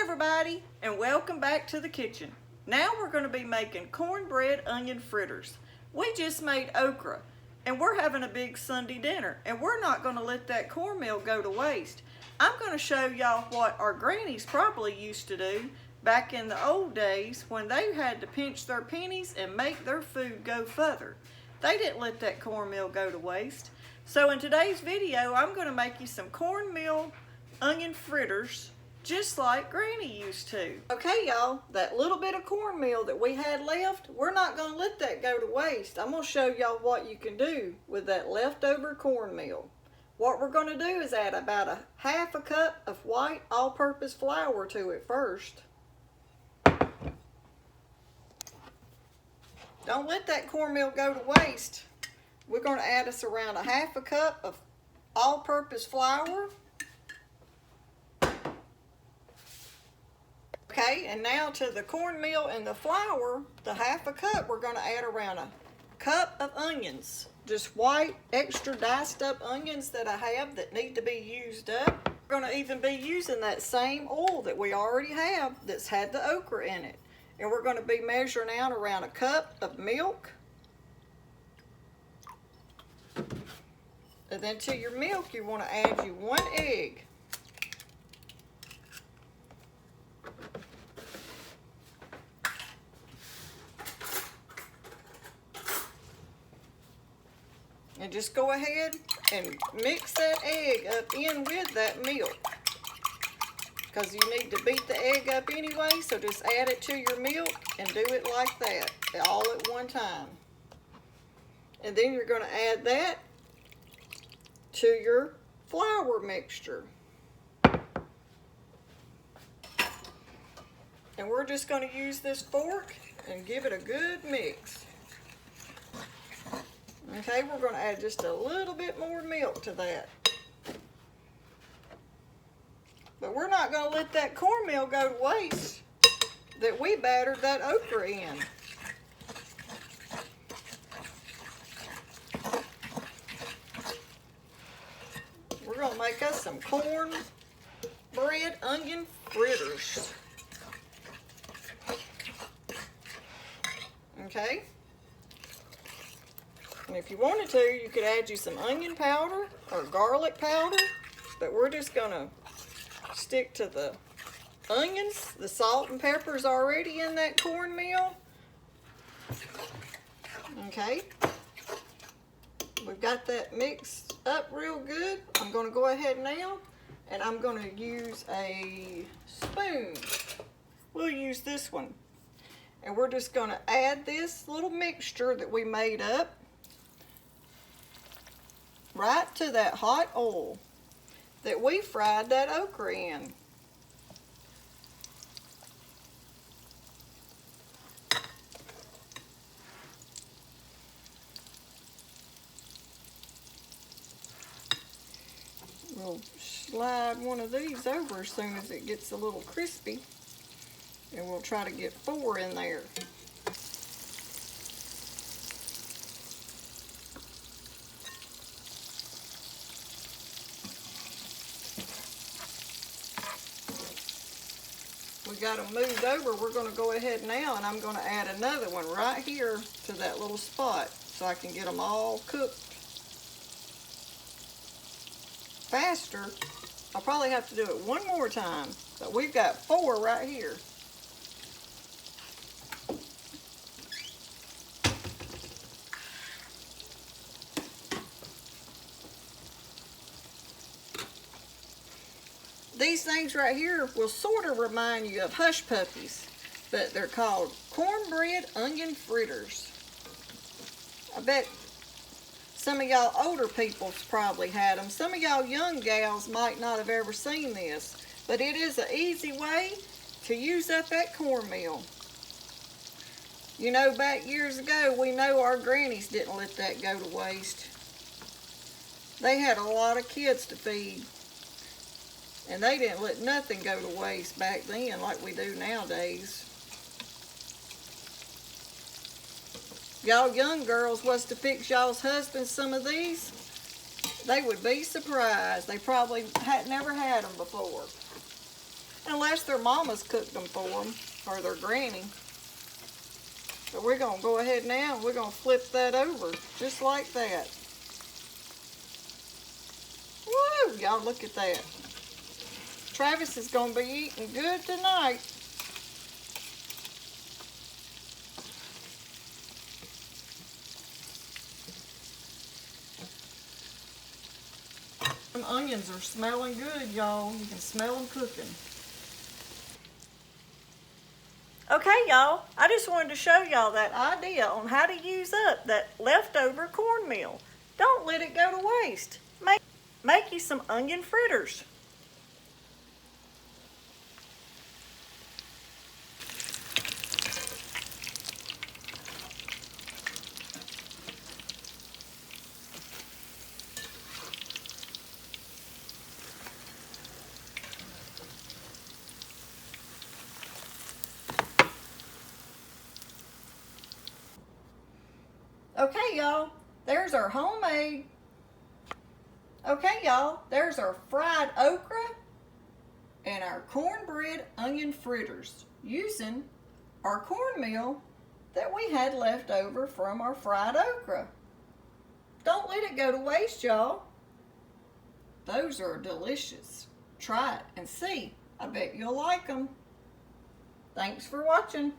everybody, and welcome back to the kitchen. Now we're going to be making cornbread onion fritters. We just made okra and we're having a big Sunday dinner, and we're not going to let that cornmeal go to waste. I'm going to show y'all what our grannies probably used to do back in the old days when they had to pinch their pennies and make their food go further. They didn't let that cornmeal go to waste. So in today's video, I'm going to make you some cornmeal onion fritters just like Granny used to. Okay, y'all, that little bit of cornmeal that we had left, we're not going to let that go to waste. I'm going to show y'all what you can do with that leftover cornmeal. What we're going to do is add about a half a cup of white all-purpose flour to it first. Don't let that cornmeal go to waste. We're going to add us around a half a cup of all-purpose flour. Okay, and now to the cornmeal and the flour, the half a cup, we're going to add around a cup of onions. Just white, extra diced up onions that I have that need to be used up. We're going to even be using that same oil that we already have that's had the okra in it. And we're going to be measuring out around a cup of milk. And then to your milk, you want to add you 1 egg. And just go ahead and mix that egg up in with that milk. Because you need to beat the egg up anyway, so just add it to your milk and do it like that, all at one time. And then you're going to add that to your flour mixture. And we're just going to use this fork and give it a good mix. Okay, we're going to add just a little bit more milk to that. But we're not going to let that cornmeal go to waste that we battered that okra in. We're going to make us some cornbread onion fritters. Okay? And if you wanted to, you could add you some onion powder or garlic powder, but we're just going to stick to the onions. The salt and pepper is already in that cornmeal. Okay. We've got that mixed up real good. I'm going to go ahead now and I'm going to use a spoon. We'll use this one. And we're just going to add this little mixture that we made up right to that hot oil that we fried that okra in. We'll slide one of these over as soon as it gets a little crispy, and we'll try to get 4 in there. We got them moved over. We're going to go ahead now, and I'm going to add another one right here to that little spot so I can get them all cooked faster. I'll probably have to do it one more time, but we've got 4 right here. These things right here will sort of remind you of hush puppies, but they're called cornbread onion fritters. I bet some of y'all older people's probably had them. Some of y'all young gals might not have ever seen this, but it is an easy way to use up that cornmeal. You know, back years ago, we know our grannies didn't let that go to waste. They had a lot of kids to feed. And they didn't let nothing go to waste back then like we do nowadays. Y'all young girls was to fix y'all's husbands some of these, they would be surprised. They probably had never had them before. Unless their mamas cooked them for them, or their granny. But we're gonna go ahead now and we're gonna flip that over, just like that. Woo, y'all look at that. Travis is gonna be eating good tonight. Them onions are smelling good, y'all. You can smell them cooking. Okay, y'all, I just wanted to show y'all that idea on how to use up that leftover cornmeal. Don't let it go to waste. Make you some onion fritters. Okay, y'all, there's our homemade. Okay, y'all, there's our fried okra and our cornbread onion fritters using our cornmeal that we had left over from our fried okra. Don't let it go to waste, y'all. Those are delicious. Try it and see. I bet you'll like them. Thanks for watching.